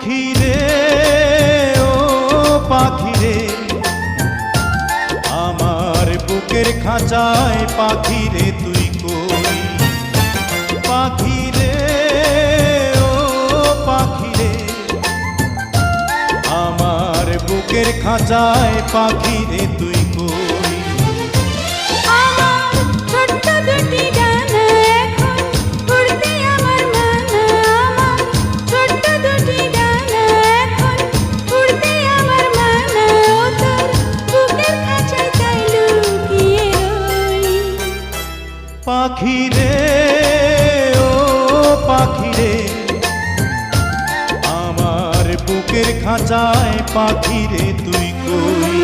পাখি রে ও পাখি রে, আমার বুকের খাঁচায় পাখি রে তুই কই। পাখি রে ও পাখি রে, আমার বুকের খাঁচায় পাখি রে তুই কই। আমার ছোট্ট দুটি ডানা এখন উড়তে আমার মানা, আমার ছোট্ট দুটি ডানা এখন উড়তে আমার মানা, ও তোর বুকের খাঁচায় তাই লুকিয়ে রই। পাখি রে ও পাখি রে, আমার বুকের খাঁচায় পাখি রে তুই কই।